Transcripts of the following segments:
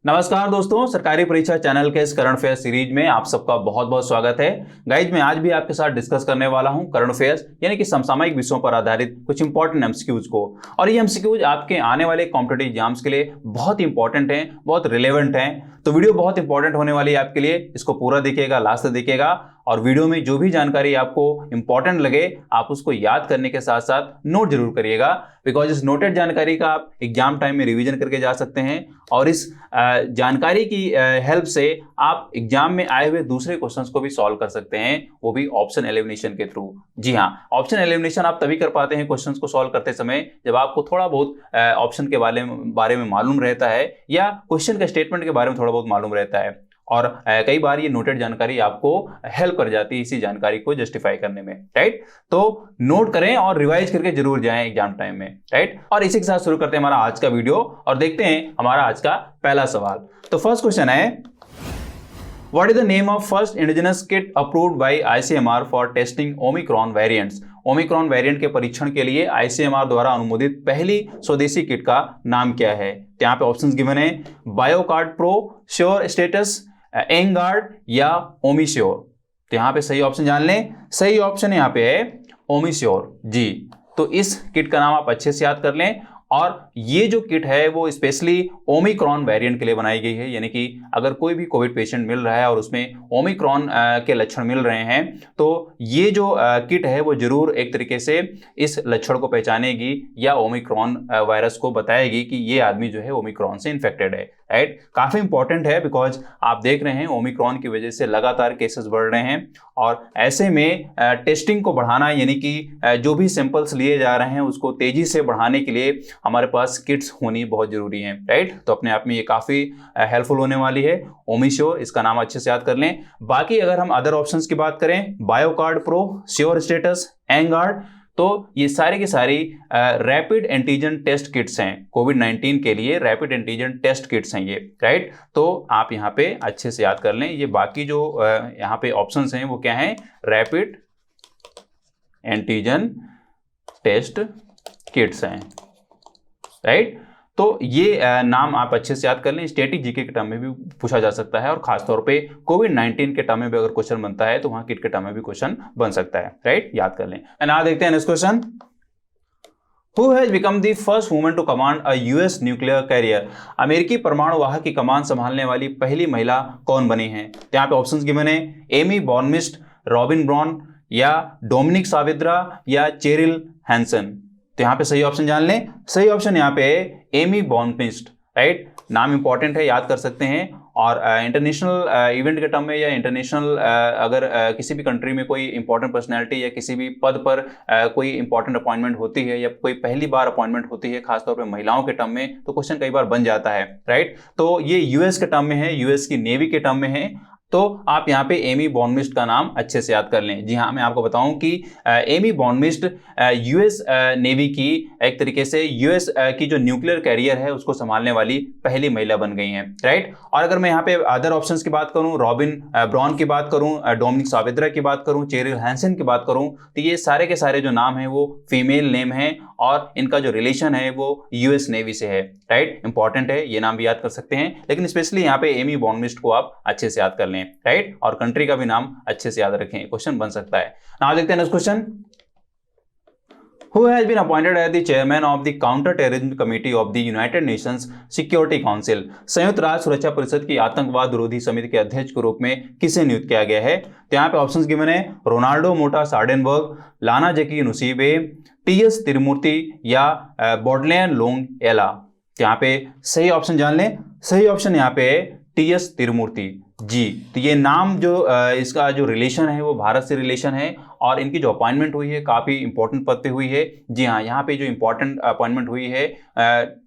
नमस्कार दोस्तों, सरकारी परीक्षा चैनल के इस करंट अफेयर सीरीज में आप सबका बहुत बहुत स्वागत है। गाइज, मैं आज भी आपके साथ डिस्कस करने वाला हूं करंट अफेयर्स यानी कि समसामयिक विषयों पर आधारित कुछ इंपॉर्टेंट एमसीक्यूज को। और ये एमसीक्यूज आपके आने वाले कॉम्पिटिटिव एग्जाम्स के लिए बहुत इंपॉर्टेंट हैं, बहुत रिलेवेंट हैं। तो वीडियो बहुत इंपॉर्टेंट होने वाली है आपके लिए, इसको पूरा देखिएगा, लास्ट तक देखिएगा। और वीडियो में जो भी जानकारी आपको इंपॉर्टेंट लगे आप उसको याद करने के साथ साथ नोट जरूर करिएगा, बिकॉज इस नोटेड जानकारी का आप एग्जाम टाइम में रिवीजन करके जा सकते हैं। और इस जानकारी की हेल्प से आप एग्जाम में आए हुए दूसरे क्वेश्चंस को भी सॉल्व कर सकते हैं, वो भी ऑप्शन एलिमिनेशन के थ्रू। जी हाँ, ऑप्शन एलिमिनेशन आप तभी कर पाते हैं क्वेश्चंस को सॉल्व करते समय जब आपको थोड़ा बहुत ऑप्शन के बारे में मालूम रहता है या क्वेश्चन के स्टेटमेंट के बारे में थोड़ा बहुत मालूम रहता है। और कई बार ये नोटेड जानकारी आपको हेल्प कर जाती है इसी जानकारी को जस्टिफाई करने में, राइट। तो नोट करें और रिवाइज करके जरूर जाएं एग्जाम टाइम में, राइट। और इसी के साथ शुरू करते हैं हमारा आज का वीडियो और देखते हैं हमारा आज का पहला सवाल। तो फर्स्ट क्वेश्चन है, what is the name of first indigenous kit approved by ICMR for testing Omicron variants. Omicron variant के परीक्षण के लिए आईसीएमआर द्वारा अनुमोदित पहली स्वदेशी किट का नाम क्या है। तो यहाँ पे ऑप्शंस गिवन है, बायोकार्ड प्रो, श्योर स्टेटस, एंगार्ड या ओमिश्योर। तो यहाँ पे सही ऑप्शन जान लें। सही ऑप्शन यहाँ पे है ओमिश्योर जी। तो इस किट का नाम आप अच्छे से याद कर लें। और ये जो किट है वो स्पेशली ओमिक्रॉन वेरिएंट के लिए बनाई गई है, यानी कि अगर कोई भी कोविड पेशेंट मिल रहा है और उसमें ओमिक्रॉन के लक्षण मिल रहे हैं तो ये जो किट है वो जरूर एक तरीके से इस लक्षण को पहचानेगी या ओमिक्रॉन वायरस को बताएगी कि ये आदमी जो है ओमिक्रॉन से इन्फेक्टेड है, राइट। काफी इंपॉर्टेंट है बिकॉज आप देख रहे हैं ओमिक्रॉन की वजह से लगातार केसेस बढ़ रहे हैं और ऐसे में टेस्टिंग को बढ़ाना यानी कि जो भी सैंपल्स लिए जा रहे हैं उसको तेजी से बढ़ाने के लिए हमारे पास किट्स होनी बहुत जरूरी है, राइट। तो अपने आप में ये काफी हेल्पफुल होने वाली है। ओमिश्योर, इसका नाम अच्छे से याद कर लें। बाकी अगर हम अदर ऑप्शंस की बात करें, बायोकार्ड प्रो, श्योर स्टेटस, एंगार्ड, तो ये सारे की सारी रैपिड एंटीजन टेस्ट किट्स हैं। कोविड-19 के लिए रैपिड एंटीजन टेस्ट किट्स हैं ये, राइट। तो आप यहाँ पे अच्छे से याद कर लें। ये बाकी जो यहाँ पे ऑप्शंस हैं वो क्या हैं, रैपिड एंटीजन टेस्ट किट्स हैं, राइट। तो ये नाम आप अच्छे से याद कर लें। स्टैटिक जीके के टर्म में भी पूछा जा सकता है और खासतौर पे कोविड-19 के टर्म में भी अगर क्वेश्चन बनता है तो वहां किट के टर्म में भी क्वेश्चन बन सकता है, राइट। याद कर लें। एंड आज देखते हैं next question, who has become the first woman to command a US nuclear carrier. अमेरिकी परमाणु वाहक की कमान संभालने वाली पहली महिला कौन बनी है। तो यहाँ पे ऑप्शंस गिवन है, एमी बॉर्नमिस्ट, रॉबिन ब्राउन या डोमिनिक सावित्रा या चेरिल हैंसन। तो यहाँ पे सही ऑप्शन जान लें। सही ऑप्शन यहाँ पे एमी बॉर्नमिस्ट, राइट। नाम इंपॉर्टेंट है, याद कर सकते हैं। और इंटरनेशनल इवेंट के टर्म में या इंटरनेशनल अगर किसी भी कंट्री में कोई इंपॉर्टेंट पर्सनैलिटी या किसी भी पद पर कोई इंपॉर्टेंट अपॉइंटमेंट होती है या कोई पहली बार अपॉइंटमेंट होती है खासतौर पे महिलाओं के टर्म में, तो क्वेश्चन कई बार बन जाता है, राइट। तो ये यूएस के टर्म में है, यूएस की नेवी के टर्म में है। तो आप यहाँ पे एमी बॉर्नमिस्ट का नाम अच्छे से याद कर लें। जी हाँ, मैं आपको बताऊं कि एमी बॉर्नमिस्ट यूएस नेवी की एक तरीके से यूएस की जो न्यूक्लियर कैरियर है उसको संभालने वाली पहली महिला बन गई हैं, राइट। और अगर मैं यहाँ पे अदर ऑप्शंस की बात करूं, रॉबिन ब्राउन की बात करूं, डोमिनिक सावित्रा की बात करूं, चेरिल हैंसन की बात करूं, तो ये सारे के सारे जो नाम हैं वो फीमेल नेम है और इनका जो रिलेशन है वो यूएस नेवी से है, राइट। इंपॉर्टेंट है, ये नाम भी याद कर सकते हैं, लेकिन स्पेशली यहाँ पे एमी बॉर्नमिस्ट को आप अच्छे से याद कर लें, राइट। और कंट्री का भी नाम अच्छे से याद रखें, क्वेश्चन बन सकता है। नाउ देखते हैं next question, Who has been appointed as the chairman of the Counter-Terrorism Committee of the United Nations Security Council? संयुक्त राष्ट्र सुरक्षा परिषद की आतंकवाद विरोधी समिति के अध्यक्ष के रूप में किसे नियुक्त किया गया है। तो यहाँ पे ऑप्शंस गिवन है, रोनाल्डो मोटा सार्डेनबर्ग, लाना जकी नुसीबे, टीएस तिरुमूर्ति या बॉडलैंड लोंग एला। तो यहाँ पे सही ऑप्शन जान लें। सही ऑप्शन यहाँ पे है टीएस तिरुमूर्ति जी। तो ये नाम जो इसका जो रिलेशन है वो भारत से रिलेशन है और इनकी जो अपॉइंटमेंट हुई है काफ़ी इंपॉर्टेंट पद पे हुई है। जी हाँ, यहाँ पे जो इंपॉर्टेंट अपॉइंटमेंट हुई है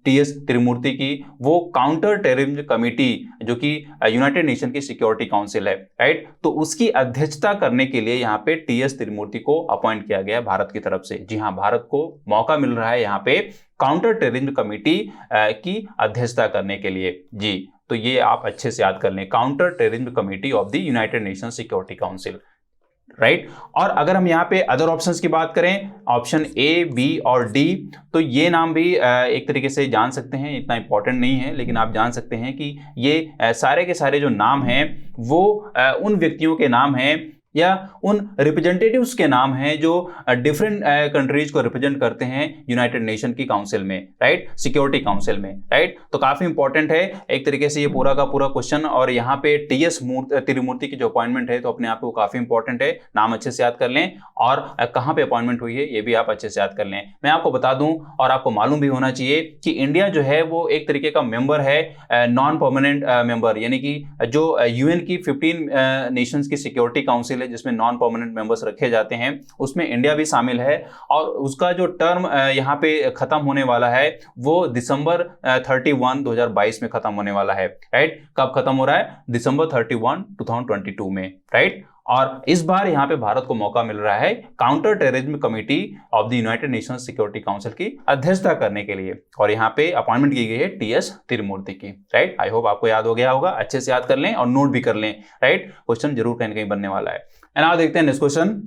टीएस तिरुमूर्ति की, वो काउंटर टेररिज्म कमेटी जो कि यूनाइटेड नेशन की सिक्योरिटी काउंसिल है, राइट। तो उसकी अध्यक्षता करने के लिए यहाँ पे टीएस तिरुमूर्ति को अपॉइंट किया गया भारत की तरफ से। जी हाँ, भारत को मौका मिल रहा है यहाँ पे काउंटर टेररिज्म कमेटी की अध्यक्षता करने के लिए जी। तो ये आप अच्छे से याद कर लें, counter terrorism committee of the United nation security council. Right. और अगर हम यहाँ पे अदर ऑप्शंस की बात करें, ऑप्शन ए, बी और डी, तो ये नाम भी एक तरीके से जान सकते हैं, इतना इंपॉर्टेंट नहीं है, लेकिन आप जान सकते हैं कि ये सारे के सारे जो नाम हैं वो उन व्यक्तियों के नाम हैं या उन रिप्रेजेंटेटिव्स के नाम हैं जो डिफरेंट कंट्रीज को रिप्रेजेंट करते हैं यूनाइटेड नेशन की काउंसिल में, राइट, सिक्योरिटी काउंसिल में, राइट। तो काफी इंपॉर्टेंट है एक तरीके से ये पूरा का पूरा क्वेश्चन। और यहाँ पे टीएस तिरुमूर्ति की जो अपॉइंटमेंट है तो अपने आप को काफी इंपॉर्टेंट है, नाम अच्छे से याद कर लें और कहाँ पे अपॉइंटमेंट हुई है ये भी आप अच्छे से याद कर लें। मैं आपको बता दूं और आपको मालूम भी होना चाहिए कि इंडिया जो है वो एक तरीके का मेंबर है, नॉन परमानेंट मेंबर, यानी कि जो यूएन की 15 नेशंस की सिक्योरिटी काउंसिल जिसमें नॉन परमानेंट मेंबर्स रखे जाते हैं उसमें इंडिया भी शामिल है। और उसका जो टर्म यहाँ पे खत्म होने वाला है वो दिसंबर 31 2022 में खत्म होने वाला है, राइट। कब खत्म हो रहा है? दिसंबर 31 2022 में, राइट। और इस बार यहाँ पे भारत को मौका मिल रहा है counter terrorism committee of the United Nations security council की अध्यक्षता करने के लिए, और यहाँ पे अपॉइंटमेंट की गई है टीएस तिरुमूर्ति की, राइट। आई होप आपको याद हो गया होगा, अच्छे से याद कर लें और नोट भी कर लें, राइट। क्वेश्चन जरूर कहीं ना कहीं बनने वाला है। एंड आप देखते हैं next question,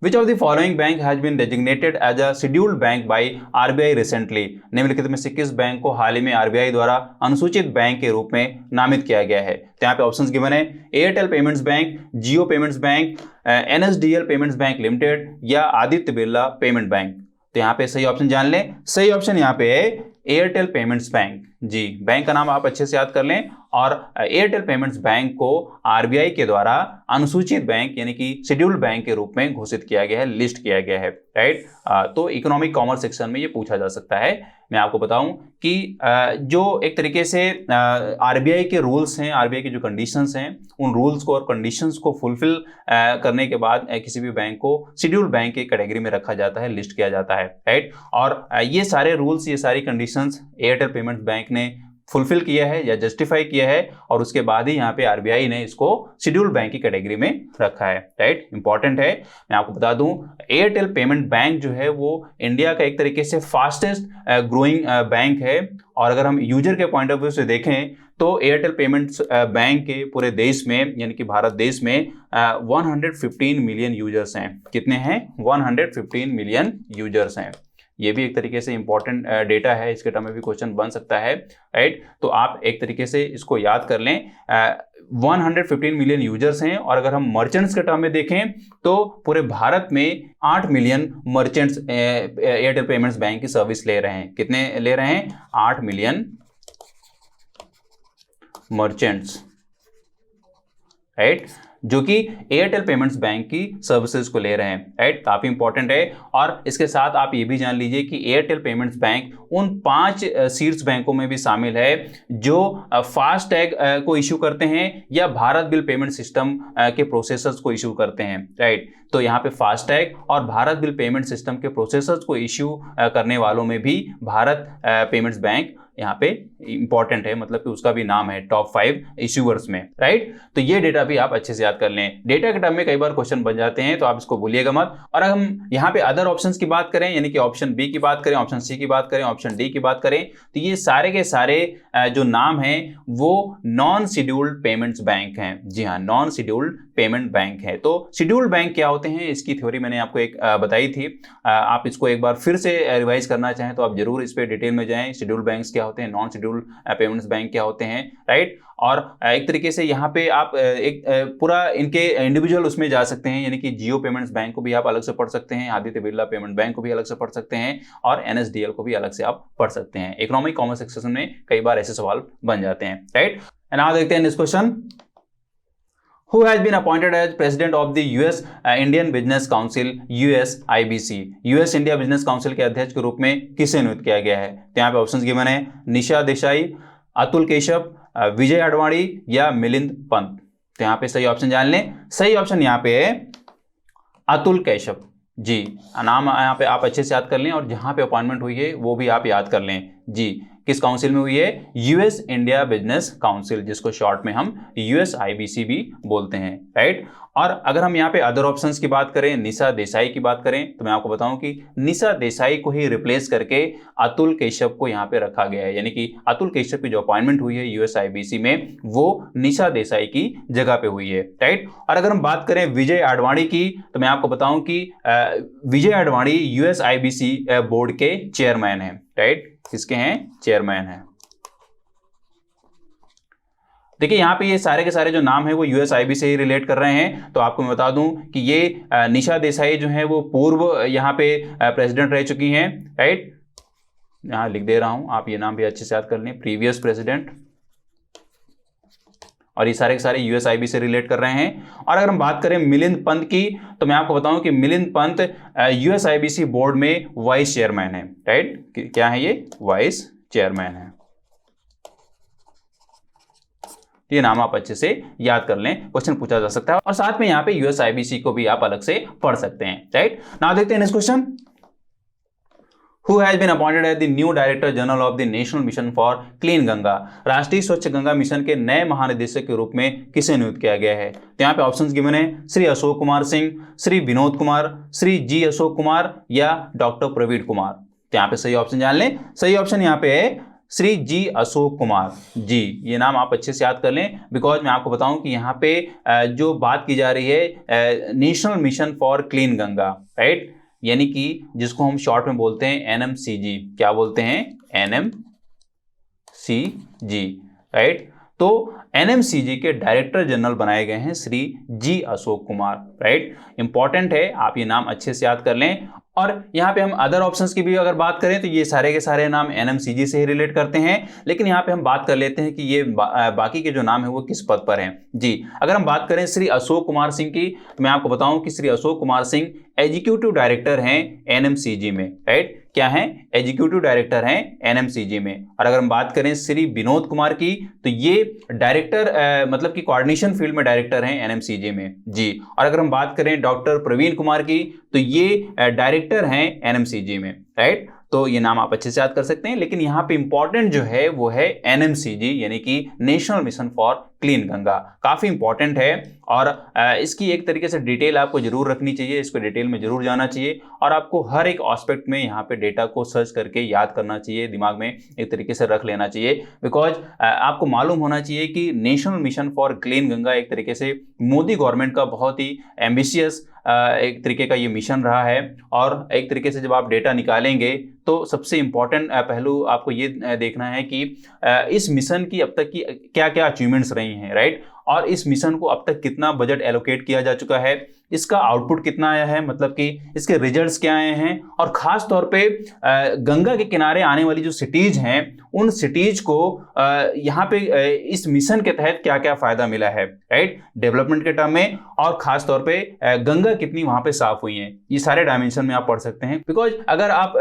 Which of the following bank has been designated as a scheduled bank by RBI recently? निम्नलिखित में से किस बैंक को हाल ही में आरबीआई द्वारा अनुसूचित बैंक के रूप में नामित किया गया है? तो यहाँ पे ऑप्शंस गिवन है, Airtel payments bank, Jio payments bank, NSDL payments bank limited या आदित्य बिरला पेमेंट बैंक। तो यहाँ पे सही ऑप्शन जान लें, सही ऑप्शन यहाँ पे है एयरटेल पेमेंट्स बैंक। जी, बैंक का नाम आप अच्छे से याद कर लें। और एयरटेल पेमेंट्स बैंक को आरबीआई के द्वारा अनुसूचित बैंक यानी कि शेड्यूल्ड बैंक के रूप में घोषित किया गया है, लिस्ट किया गया है, राइट। तो इकोनॉमिक कॉमर्स सेक्शन में ये पूछा जा सकता है। मैं आपको बताऊं कि जो एक तरीके से आरबीआई के रूल्स हैं, आरबीआई की जो कंडीशंस हैं, उन रूल्स को और कंडीशंस को फुलफिल करने के बाद किसी भी बैंक को शेड्यूल्ड बैंक की कैटेगरी में रखा जाता है, लिस्ट किया जाता है, राइट। और ये सारे रूल्स, ये सारी कंडीशंस एयरटेल पेमेंट्स बैंक ने फुलफिल किया है या जस्टिफाई किया है, और उसके बाद ही यहाँ पे आरबीआई ने इसको शेड्यूल्ड बैंक की कैटेगरी में रखा है, राइट। इंपॉर्टेंट है। मैं आपको बता दूं एयरटेल पेमेंट बैंक जो है वो इंडिया का एक तरीके से फास्टेस्ट ग्रोइंग बैंक है। और अगर हम यूजर के पॉइंट ऑफ व्यू से देखें तो एयरटेल पेमेंट्स बैंक के पूरे देश में यानी कि भारत देश में 115 मिलियन यूजर्स हैं। कितने हैं? 115 मिलियन यूजर्स हैं। ये भी एक तरीके से इंपॉर्टेंट डेटा है, इसके टर्म में भी क्वेश्चन बन सकता है, राइट। तो आप एक तरीके से इसको याद कर लें, 115 मिलियन यूजर्स हैं। और अगर हम मर्चेंट्स के टर्म में देखें तो पूरे भारत में 8 million merchants Airtel payments bank की सर्विस ले रहे हैं। कितने ले रहे हैं? 8 मिलियन मर्चेंट्स, राइट, जो कि एयरटेल पेमेंट्स बैंक की सर्विसेज को ले रहे हैं, राइट। काफी इंपॉर्टेंट है। और इसके साथ आप ये भी जान लीजिए कि एयरटेल पेमेंट्स बैंक उन 5 शीर्ष बैंकों में भी शामिल है जो फास्ट टैग को इशू करते हैं या भारत बिल पेमेंट सिस्टम के प्रोसेसर्स को इशू करते हैं, राइट। तो यहाँ पे फास्ट टैग और भारत बिल पेमेंट सिस्टम के प्रोसेसर्स को इशू करने वालों में भी भारत पेमेंट्स बैंक यहाँ पे इंपॉर्टेंट है, मतलब कि उसका भी नाम है टॉप 5 इश्यूअर्स में, राइट। तो ये डेटा भी आप अच्छे से याद कर लें। डेटा के टर्म में कई बार क्वेश्चन बन जाते हैं तो आप इसको भूलिएगा मत। और अगर हम यहाँ पे अदर ऑप्शंस की बात करें यानी कि ऑप्शन बी की बात करें, ऑप्शन सी की बात करें, ऑप्शन डी की बात करें, तो ये सारे के सारे जो नाम हैं वो नॉन शेड्यूल्ड पेमेंट्स बैंक हैं। जी हाँ, नॉन शेड्यूल्ड पेमेंट बैंक है। तो शेड्यूल्ड बैंक क्या होते हैं इसकी थ्योरी मैंने आपको एक बताई थी। आप इसको एक बार फिर से रिवाइज करना चाहें तो आप जरूर इस पे डिटेल में जाएं। शेड्यूल्ड बैंक्स क्या होते हैं, नॉन शेड्यूल्ड पेमेंट्स बैंक क्या होते हैं, राइट। और एक तरीके से यहाँ पे आप एक पूरा इनके इंडिविजुअल उसमें जा सकते हैं, यानी कि जियो पेमेंट्स बैंक को भी आप अलग से पढ़ सकते हैं, आदित्य बिरला पेमेंट बैंक को भी अलग से पढ़ सकते हैं, और एनएसडीएल को भी अलग से आप पढ़ सकते हैं। इकोनॉमिक कॉमर्स सेक्शन में कई बार ऐसे सवाल बन जाते हैं, राइट। एंड आप देखते हैं next question, Who has been appointed as president of the US Indian Business Council USIBC? US India business council के अध्यक्ष के रूप में किसे नियुक्त किया गया है? तो यहाँ पे ऑप्शंस गिवन है, निशा देसाई, अतुल केशव, विजय अडवाणी या मिलिंद पंत। तो यहाँ पे सही ऑप्शन जान लें, सही ऑप्शन यहाँ पे है अतुल केशव। जी, नाम यहाँ पे आप अच्छे से याद कर लें और जहाँ पे अपॉइंटमेंट हुई है वो भी आप याद कर लें। जी, किस काउंसिल में हुई है? यूएस इंडिया बिजनेस काउंसिल, जिसको शॉर्ट में हम यूएसआईबीसी भी बोलते हैं, राइट। और अगर हम यहाँ पे अदर ऑप्शंस की बात करें, निशा देसाई की बात करें, तो मैं आपको बताऊं कि निशा देसाई को ही रिप्लेस करके अतुल केशव को यहाँ पे रखा गया है, यानी कि अतुल केशव की जो अपॉइंटमेंट हुई है यूएसआईबीसी में वो निशा देसाई की जगह पे हुई है, राइट। और अगर हम बात करें विजय आडवाणी की, तो मैं आपको बताऊं कि विजय आडवाणी यूएसआईबीसी बोर्ड के चेयरमैन हैं, राइट। किसके हैं? चेयरमैन हैं। देखिए यहाँ पे ये सारे के सारे जो नाम है वो यूएसआईबी से ही रिलेट कर रहे हैं। तो आपको मैं बता दूं कि ये निशा देसाई जो है वो पूर्व यहाँ पे प्रेसिडेंट रह चुकी हैं, राइट। यहाँ लिख दे रहा हूं, आप ये नाम भी अच्छे से याद कर लें, प्रीवियस प्रेसिडेंट। और ये सारे के सारे यूएसआईबी से रिलेट कर रहे हैं। और अगर हम बात करें मिलिंद पंत की, तो मैं आपको बताऊं कि मिलिंद पंत यूएसआईबीसी बोर्ड में वाइस चेयरमैन है, राइट। क्या है ये? वाइस चेयरमैन है। ये नाम आप अच्छे से याद कर लें, क्वेश्चन पूछा जा सकता है। और साथ में यहाँ पे यूएसआईबीसी को भी आप अलग से पढ़ सकते हैं, राइट। नाउ देखते हैं next question. Who has been appointed as the new Director General of the National Mission for Clean Ganga? राष्ट्रीय स्वच्छ गंगा मिशन के नए महानिदेशक के रूप में किसे नियुक्त किया गया है? तो यहाँ पे ऑप्शंस गिवन है, श्री अशोक कुमार सिंह, श्री विनोद कुमार, श्री जी अशोक कुमार या डॉक्टर प्रवीण कुमार। तो यहाँ पे सही ऑप्शन जान लें। सही ऑप्शन यहाँ पे है श्री जी अशोक कुमार जी। ये नाम आप अच्छे से याद कर लें, बिकॉज मैं आपको बताऊं कि यहाँ पे जो बात की जा रही है national mission for clean Ganga, right, यानी कि जिसको हम शॉर्ट में बोलते हैं एनएमसीजी। क्या बोलते हैं? NMCG, right. तो एनएमसीजी के डायरेक्टर जनरल बनाए गए हैं श्री जी अशोक कुमार, राइट। इंपॉर्टेंट है, आप ये नाम अच्छे से याद कर लें। और यहाँ पे हम अदर ऑप्शंस की भी अगर बात करें तो ये सारे के सारे नाम एनएमसीजी से ही रिलेट करते हैं, लेकिन यहाँ पे हम बात कर लेते हैं कि ये बाकी के जो नाम है वो किस पद पर हैं जी। अगर हम बात करें श्री अशोक कुमार सिंह की, तो मैं आपको बताऊं कि श्री अशोक कुमार सिंह एग्जीक्यूटिव डायरेक्टर हैं एनएमसीजी में, राइट। क्या है? एग्जीक्यूटिव डायरेक्टर हैं एनएमसीजी में। और अगर हम बात करें श्री विनोद कुमार की, तो ये डायरेक्टर मतलब कि कोऑर्डिनेशन फील्ड में डायरेक्टर हैं एनएमसीजी में जी। और अगर हम बात करें डॉक्टर प्रवीण कुमार की, तो ये डायरेक्टर हैं एनएमसीजी में, राइट। तो ये नाम आप अच्छे से याद कर सकते हैं, लेकिन यहाँ पे इंपॉर्टेंट जो है वो है एनएमसीजी, यानी कि national mission for clean Ganga. काफी इंपॉर्टेंट है और इसकी एक तरीके से डिटेल आपको जरूर रखनी चाहिए, इसको डिटेल में जरूर जाना चाहिए और आपको हर एक एस्पेक्ट में यहाँ पे डेटा को सर्च करके याद करना चाहिए, दिमाग में एक तरीके से रख लेना चाहिए। बिकॉज आपको मालूम होना चाहिए कि national mission for clean Ganga एक तरीके से मोदी गवर्नमेंट का बहुत ही एम्बिशियस एक तरीके का ये मिशन रहा है। और एक तरीके से जब आप डेटा निकालेंगे तो सबसे इंपॉर्टेंट पहलू आपको ये देखना है कि इस मिशन की अब तक की क्या क्या अचीवमेंट्स रही हैं, राइट। और इस मिशन को अब तक कितना बजट एलोकेट किया जा चुका है, इसका आउटपुट कितना आया है, मतलब कि इसके रिजल्ट्स क्या आए हैं, और खास तौर पे गंगा के किनारे आने वाली जो सिटीज हैं उन सिटीज को यहाँ पे इस मिशन के तहत क्या क्या फायदा मिला है, राइट, डेवलपमेंट के टर्म में। और खास तौर पे गंगा कितनी वहां पे साफ हुई है, ये सारे डायमेंशन में आप पढ़ सकते हैं। बिकॉज अगर आप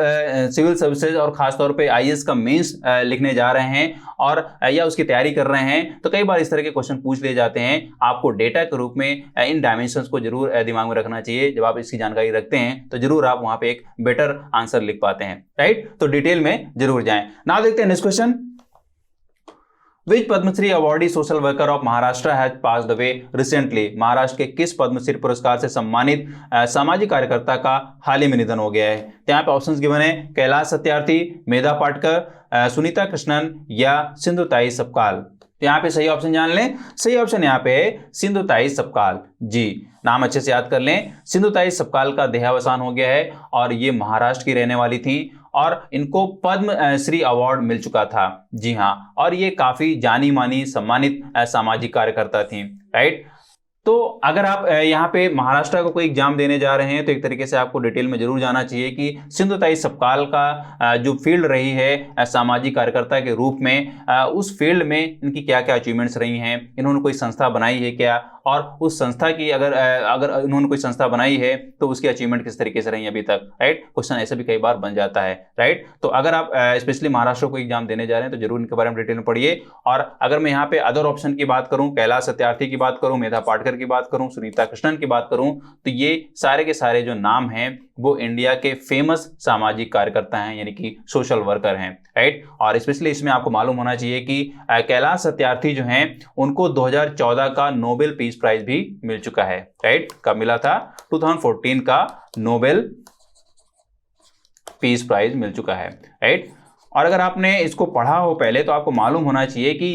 सिविल सर्विसेज और खास तौर पे आईएएस का मेंस लिखने जा रहे हैं और या उसकी तैयारी कर रहे हैं, तो कई बार इस तरह के क्वेश्चन पूछ लिए जाते हैं। आपको डेटा के रूप में इन डायमेंशंस को जरूर दिमाग में रखना चाहिए। जब आप इसकी जानकारी रखते हैं तो जरूर आप वहां पे एक बेटर आंसर लिख पाते हैं, राइट। तो डिटेल में जरूर जाएं। नाउ देखते हैं next question. Which Padmashri awardee social worker of Maharashtra has passed away recently? Maharashtra के किस पद्मश्री पुरस्कार से सम्मानित सामाजिक कार्यकर्ता का हाल ही में निधन हो गया है? तो यहाँ पे ऑप्शंस गिवन है, कैलाश सत्यार्थी, मेधा पाटकर, सुनीता कृष्णन या सिंधुताई सपकाल। यहाँ पे सही ऑप्शन जान लें। सही ऑप्शन यहाँ पे है सिंधुताई सपकाल जी। नाम अच्छे से याद कर लें। सिंधुताई सपकाल का देहावसान हो गया है और ये महाराष्ट्र की रहने वाली थी और इनको पद्म श्री अवार्ड मिल चुका था, जी हाँ। और ये काफी जानी मानी सम्मानित सामाजिक कार्यकर्ता थी, राइट। तो अगर आप यहाँ पे महाराष्ट्र का कोई एग्जाम देने जा रहे हैं तो एक तरीके से आपको डिटेल में जरूर जाना चाहिए कि सिंधुताई सपकाल का जो फील्ड रही है सामाजिक कार्यकर्ता के रूप में, उस फील्ड में इनकी क्या क्या अचीवमेंट्स रही हैं, इन्होंने कोई संस्था बनाई है क्या, और उस संस्था की अगर इन्होंने कोई संस्था बनाई है तो उसकी अचीवमेंट किस तरीके से रही है अभी तक, राइट। क्वेश्चन ऐसे भी कई बार बन जाता है, राइट। तो अगर आप स्पेशली महाराष्ट्र को एग्जाम देने जा रहे हैं तो जरूर इनके बारे में डिटेल में पढ़िए। और अगर मैं यहाँ पे अदर ऑप्शन की बात करूँ, कैलाश सत्यार्थी की बात करूँ, मेधा पाटकर की बात करूं, सुनीता कृष्णन की बात करूं, तो ये सारे के सारे जो नाम हैं वो इंडिया के फेमस सामाजिक कार्यकर्ता हैं, यानी कि सोशल वर्कर हैं, राइट। और स्पेशली इसमें आपको मालूम होना चाहिए कि कैलाश सत्यार्थी जो हैं उनको 2014 का नोबेल पीस प्राइज भी मिल चुका है, राइट। कब मिला था? 2014 का नोबेल पीस प्राइज मिल चुका है, राइट। और अगर आपने इसको पढ़ा हो पहले तो आपको मालूम होना चाहिए कि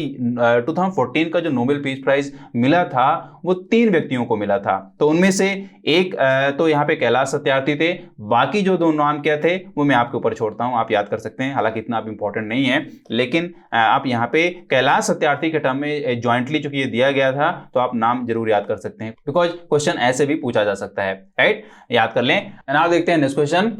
2014 का जो नोबेल पीस प्राइज मिला था वो 3 व्यक्तियों को मिला था। तो उनमें से एक तो यहाँ पे कैलाश सत्यार्थी थे, बाकी जो 2 नाम क्या थे वो मैं आपके ऊपर छोड़ता हूँ, आप याद कर सकते हैं, हालांकि इतना आप इंपॉर्टेंट नहीं है, लेकिन आप यहाँ पे कैलाश सत्यार्थी के टर्म में ज्वाइंटली चूंकि ये दिया गया था तो आप नाम जरूर याद कर सकते हैं, बिकॉज क्वेश्चन ऐसे भी पूछा जा सकता है, राइट। याद कर लें। नाउ देखते हैं next question.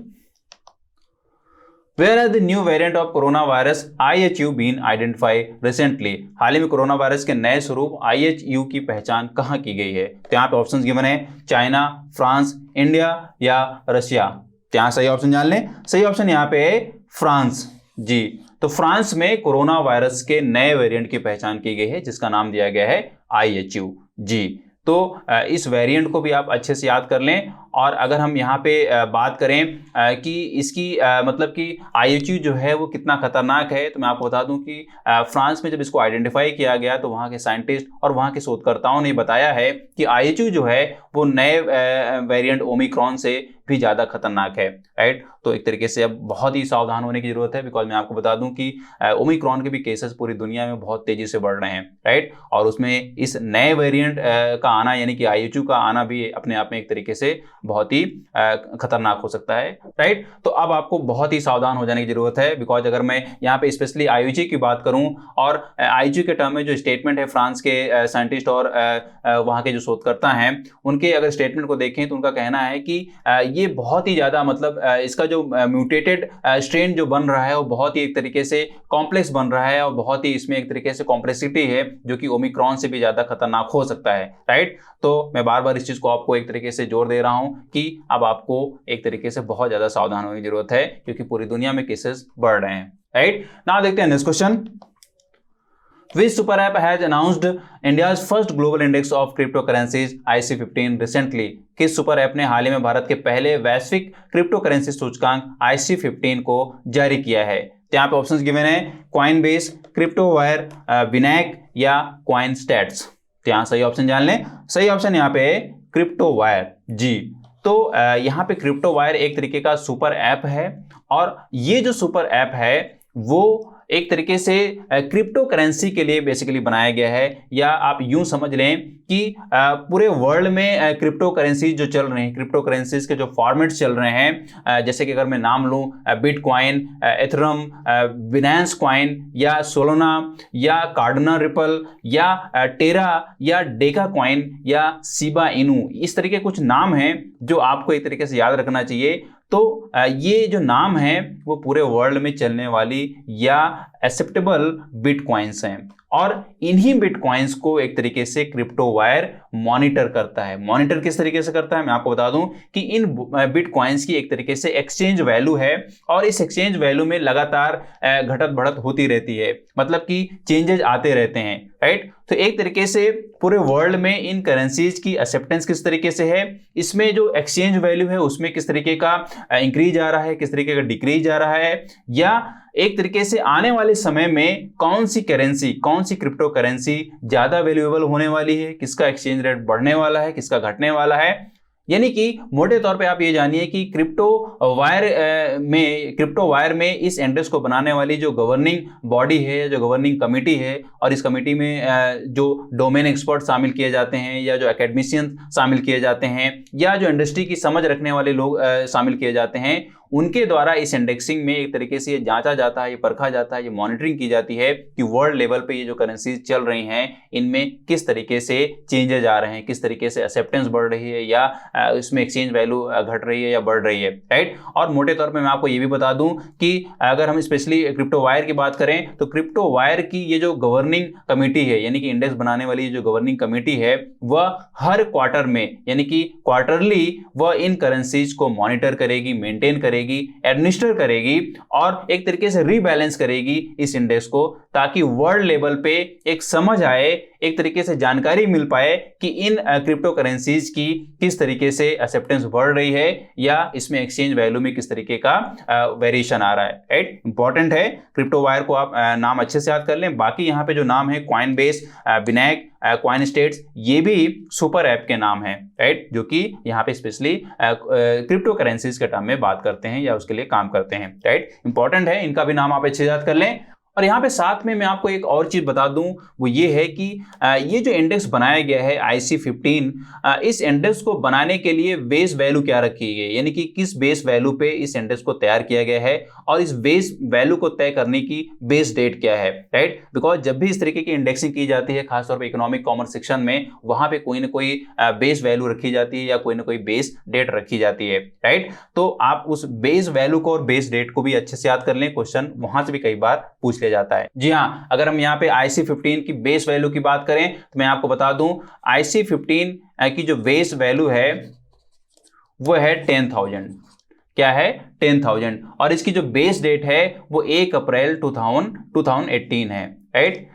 Where has the new variant of coronavirus IHU been identified recently? हाल ही में कोरोना वायरस के नए स्वरूप IHU की पहचान कहाँ की गई है? तो यहाँ पे ऑप्शंस गिवन है, चाइना, फ्रांस, इंडिया या रशिया। तो यहाँ सही ऑप्शन जान लें, सही ऑप्शन यहाँ पे है फ्रांस जी। तो फ्रांस में कोरोना वायरस के नए वेरिएंट की पहचान की गई है जिसका नाम दिया गया है IHU जी। तो इस वेरिएंट को भी आप अच्छे से याद कर लें। और अगर हम यहाँ पे बात करें कि इसकी मतलब कि IHU जो है वो कितना खतरनाक है, तो मैं आपको बता दूं कि फ्रांस में जब इसको आइडेंटिफाई किया गया तो वहाँ के साइंटिस्ट और वहाँ के शोधकर्ताओं ने बताया है कि IHU जो है वो नए वेरिएंट ओमिक्रॉन से भी ज़्यादा खतरनाक है, राइट। तो एक तरीके से अब बहुत ही सावधान होने की जरूरत है, बिकॉज मैं आपको बता दूं कि ओमिक्रॉन के भी केसेस पूरी दुनिया में बहुत तेजी से बढ़ रहे हैं, राइट। और उसमें इस नए वेरिएंट का आना यानी कि IHU का आना भी अपने आप में एक तरीके से बहुत ही खतरनाक हो सकता है, राइट। तो अब आपको बहुत ही सावधान हो जाने की जरूरत है, बिकॉज अगर मैं यहाँ पे स्पेशली IHU की बात करूं और IHU के टर्म में जो स्टेटमेंट है फ्रांस के साइंटिस्ट और वहाँ के जो शोधकर्ता हैं उनके अगर स्टेटमेंट को देखें तो उनका कहना है कि ये बहुत ही ज़्यादा मतलब इसका जो म्यूटेटेड स्ट्रेन जो बन रहा है वो बहुत ही एक तरीके से कॉम्प्लेक्स बन रहा है और बहुत ही इसमें एक तरीके से कॉम्प्लेक्सिटी है जो कि ओमिक्रॉन से भी ज़्यादा खतरनाक हो सकता है, राइट। तो मैं बार बार इस चीज़ को आपको एक तरीके से जोर दे रहा हूं कि अब आपको एक तरीके से बहुत ज़्यादा सावधान होने की जरूरत है क्योंकि पूरी दुनिया में केसेस बढ़ रहे हैं, राइट। नाउ देखते हैं next question. Which super app has announced India's first global index of cryptocurrencies IC15 recently? किस सुपर ऐप ने हाल ही में भारत के पहले वैश्विक क्रिप्टो करेंसी सूचकांक IC15 को जारी किया है? तो यहाँ पे ऑप्शंस गिवन है, कॉइनबेस, क्रिप्टोवायर, विनैक या कॉइन स्टैट्स। तो यहाँ सही ऑप्शन जान लें, सही ऑप्शन यहाँ पे है क्रिप्टोवायर जी। तो यहाँ पे क्रिप्टोवायर एक तरीके का सुपर ऐप है और ये जो सुपर ऐप है वो एक तरीके से क्रिप्टो करेंसी के लिए बेसिकली बनाया गया है, या आप यूं समझ लें कि पूरे वर्ल्ड में क्रिप्टो करेंसीज जो चल रहे हैं, क्रिप्टो करेंसीज के जो फॉर्मेट्स चल रहे हैं, जैसे कि अगर मैं नाम लूं बिटकॉइन, एथेरियम, बिनांस कॉइन या सोलोना या कार्डना रिपल या टेरा या डेका कॉइन या शिबा इनू, इस तरीके कुछ नाम हैं जो आपको एक तरीके से याद रखना चाहिए। तो ये जो नाम है वो पूरे वर्ल्ड में चलने वाली या एक्सेप्टेबल बिटकॉइंस हैं और इन्हीं बिटकॉइंस को एक तरीके से क्रिप्टोवायर मॉनिटर करता है। मॉनिटर किस तरीके से करता है मैं आपको बता दूं कि इन बिटकॉइंस की एक तरीके से एक्सचेंज वैल्यू है और इस एक्सचेंज वैल्यू में लगातार घटत बढ़त होती रहती है, मतलब कि चेंजेस आते रहते हैं, राइट। तो एक तरीके से पूरे वर्ल्ड में इन करेंसीज की एक्सेप्टेंस किस तरीके से है, इसमें जो एक्सचेंज वैल्यू है उसमें किस तरीके का इंक्रीज आ रहा है, किस तरीके का डिक्रीज आ रहा है, या एक तरीके से आने वाले समय में कौन सी करेंसी, कौन सी क्रिप्टो करेंसी ज्यादा वैल्यूएबल होने वाली है, किसका एक्सचेंज रेट बढ़ने वाला है, किसका घटने वाला है। यानी कि मोटे तौर पे आप ये जानिए कि क्रिप्टो वायर में इस इंडेक्स को बनाने वाली जो गवर्निंग बॉडी है, जो गवर्निंग कमेटी है, और इस कमेटी में जो डोमेन एक्सपर्ट शामिल किए जाते हैं या जो एकेडमिशियन शामिल किए जाते हैं या जो इंडस्ट्री की समझ रखने वाले लोग शामिल किए जाते हैं, उनके द्वारा इस इंडेक्सिंग में एक तरीके से ये जांचा जाता है, ये परखा जाता है, ये मॉनिटरिंग की जाती है कि वर्ल्ड लेवल पे ये जो करेंसीज चल रही हैं इनमें किस तरीके से चेंजेज आ रहे हैं, किस तरीके से एक्सेप्टेंस बढ़ रही है या इसमें एक्सचेंज वैल्यू घट रही है या बढ़ रही है, राइट। और मोटे तौर पे मैं आपको ये भी बता दूं कि अगर हम स्पेशली क्रिप्टो वायर की बात करें तो क्रिप्टो वायर की ये जो गवर्निंग कमेटी है, यानी कि इंडेक्स बनाने वाली जो गवर्निंग कमेटी है, वह हर क्वार्टर में यानी कि क्वार्टरली वह इन करेंसीज को मॉनिटर करेगी, मेंटेन करेगी, एडमिनिस्टर करेगी और एक तरीके से रीबैलेंस करेगी इस इंडेक्स को, ताकि वर्ल्ड लेवल पे एक समझ आए, एक तरीके से जानकारी मिल पाए कि इन क्रिप्टो करेंसीज की किस तरीके से एक्सेप्टेंस बढ़ रही है या इसमें एक्सचेंज वैल्यू में किस तरीके का वेरिएशन आ रहा है। राइट, इंपॉर्टेंट है, क्रिप्टो वायर को आप नाम अच्छे से याद कर लें। बाकी यहाँ पे जो नाम है कॉइनबेस, बिनैक, कॉइनस्टेट्स, ये भी सुपर ऐप के नाम है। राइट, जो कि यहाँ पे स्पेशली क्रिप्टो करेंसीज के टर्म में बात करते हैं या उसके लिए काम करते हैं। राइट, इंपॉर्टेंट है, इनका भी नाम आप अच्छे से याद कर लें। और यहाँ पे साथ में मैं आपको एक और चीज बता दूं, वो ये है कि ये जो इंडेक्स बनाया गया है IC15, इस इंडेक्स को बनाने के लिए बेस वैल्यू क्या रखी गई है, यानी कि किस बेस वैल्यू पे इस इंडेक्स को तैयार किया गया है और इस बेस वैल्यू को तय करने की बेस डेट क्या है। राइट, बिकॉज जब भी इस तरीके की इंडेक्सिंग की जाती है, खासतौर पर इकोनॉमिक कॉमर्स सेक्शन में, वहां पे कोई ना कोई बेस वैल्यू रखी जाती है या कोई ना कोई बेस डेट रखी जाती है। राइट, तो आप उस बेस वैल्यू को और बेस डेट को भी अच्छे से याद कर लें, क्वेश्चन वहां से भी कई बार पूछ लिया जाता है। जी हाँ, अगर हम यहाँ पे IC15 की बेस वैल्यू की बात करें तो मैं आपको बता दूं, IC15 की जो बेस वैल्यू है वो है 10,000। क्या है? 10,000। और इसकी जो बेस डेट है वो 1 अप्रैल 2018 है। राइट,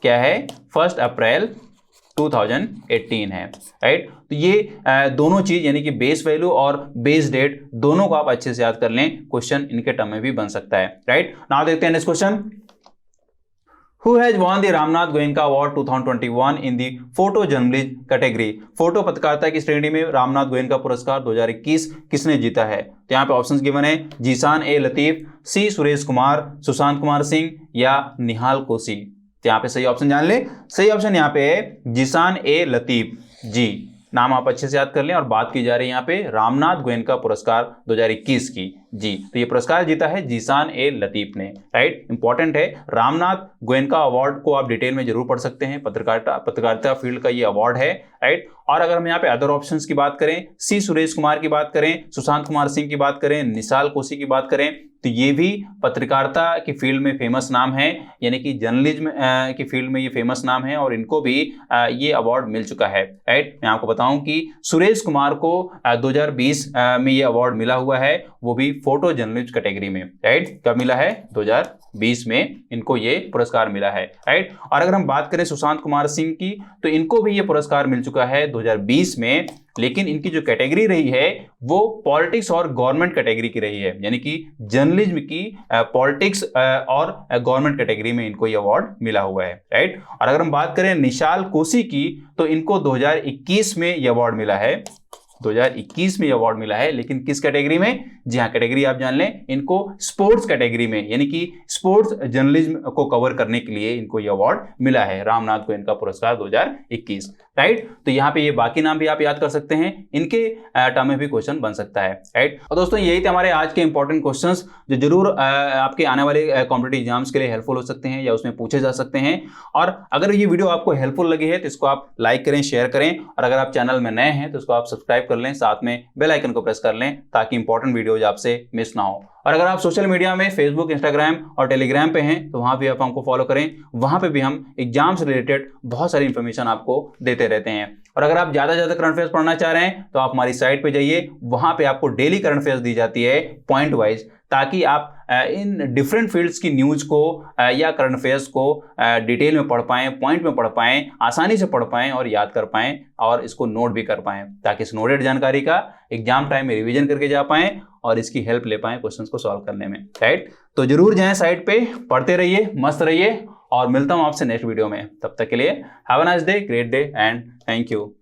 क्या है? 1 अप्रैल 2018 है। राइट, तो ये दोनों चीज यानी कि बेस वैल्यू और बेस डेट दोनों को आप अच्छे से याद कर लें, क्वेश्चन इनके टर्म में भी बन सकता है। राइट, नाउ देखते हैं next question. Who has won the Ramnath Goenka Award 2021 in the photo journalism category? Photo पत्रकारिता की श्रेणी में रामनाथ गोयनका पुरस्कार 2021 किसने जीता है? तो यहाँ पे ऑप्शंस गिवन है, जीशान ए लतीफ, सी सुरेश कुमार, सुशांत कुमार सिंह या निहाल कोसी। तो यहाँ पे सही ऑप्शन जान ले। सही ऑप्शन यहाँ पे है जीशान ए लतीफ जी। नाम आप अच्छे से याद कर लें। और बात की जा रही है यहाँ पे रामनाथ गोयनका पुरस्कार 2021 की जी। तो ये पुरस्कार जीता है जीशान ए लतीफ ने। राइट, इंपॉर्टेंट है, रामनाथ गोयनका अवार्ड को आप डिटेल में जरूर पढ़ सकते हैं, पत्रकारिता फील्ड का ये अवार्ड है। राइट, और अगर हम यहाँ पे अदर ऑप्शंस की बात करें, सी सुरेश कुमार की बात करें, सुशांत कुमार सिंह की बात करें, निशाल कोसी की बात करें, तो ये भी पत्रकारिता की फील्ड में फेमस नाम है, यानी कि जर्नलिज्म की फील्ड में ये फेमस नाम है और इनको भी ये अवार्ड मिल चुका है। राइट, मैं आपको बताऊं कि सुरेश कुमार को 2020 में ये अवार्ड मिला हुआ है, वो भी फोटो जर्नलिस्ट कैटेगरी में। राइट, कब मिला है? 2020 में इनको ये पुरस्कार मिला है। राइट, और अगर हम बात करें सुशांत कुमार सिंह की, तो इनको भी ये पुरस्कार मिल चुका है 2020 में, लेकिन इनकी जो कैटेगरी रही है वो पॉलिटिक्स और गवर्नमेंट कैटेगरी की रही है, यानी कि जर्नलिज्म की पॉलिटिक्स और गवर्नमेंट कैटेगरी में इनको ये अवार्ड मिला हुआ है। राइट, और अगर हम बात करें निशाल कोसी की, तो इनको 2021 में ये अवार्ड मिला है। 2021 में अवार्ड मिला है, लेकिन किस कैटेगरी में? जी हाँ, कैटेगरी आप जान लें, इनको स्पोर्ट्स कैटेगरी में, यानी कि स्पोर्ट्स जर्नलिज्म को कवर करने के लिए इनको ये अवार्ड मिला है, रामनाथ गोयनका पुरस्कार 2021। राइट, तो यहाँ पे ये बाकी नाम भी आप याद कर सकते हैं, इनके टर्म में भी क्वेश्चन बन सकता है। राइट, और दोस्तों यही थे हमारे आज के इंपॉर्टेंट क्वेश्चंस, जो जरूर आपके आने वाले कॉम्पिटिटिव एग्जाम्स के लिए हेल्पफुल हो सकते हैं या उसमें पूछे जा सकते हैं। और अगर ये वीडियो आपको हेल्पफुल लगी है तो इसको आप लाइक करें, शेयर करें, और अगर आप चैनल में नए हैं तो इसको आप सब्सक्राइब कर लें, साथ में बेल आइकन को प्रेस कर लें ताकि इंपॉर्टेंट वीडियोज आपसे मिस ना हो। और अगर आप सोशल मीडिया में फेसबुक, इंस्टाग्राम और टेलीग्राम पे हैं तो वहां भी आप हमको फॉलो करें, वहां पे भी हम एग्जाम से रिलेटेड बहुत सारी इंफॉर्मेशन आपको देते रहते हैं। और अगर आप ज्यादा करंट अफेयर्स पढ़ना चाह रहे हैं तो आप हमारी साइट पे जाइए, वहां पे आपको डेली करंट अफेयर्स दी जाती है पॉइंट वाइज, ताकि आप इन डिफरेंट फील्ड्स की न्यूज को या करंट अफेयर्स को डिटेल में पढ़ पाएं, पॉइंट में पढ़ पाएं, आसानी से पढ़ पाएं और याद कर पाएं, और इसको नोट भी कर पाएं, ताकि इस नोटेड जानकारी का एग्जाम टाइम में रिवीजन करके जा पाएं और इसकी हेल्प ले पाएं क्वेश्चंस को सॉल्व करने में। राइट, तो जरूर जाएं साइट पे, पढ़ते रहिए, मस्त रहिए, और मिलता हूं आपसे नेक्स्ट वीडियो में। तब तक के लिए have a nice day, great day and thank you.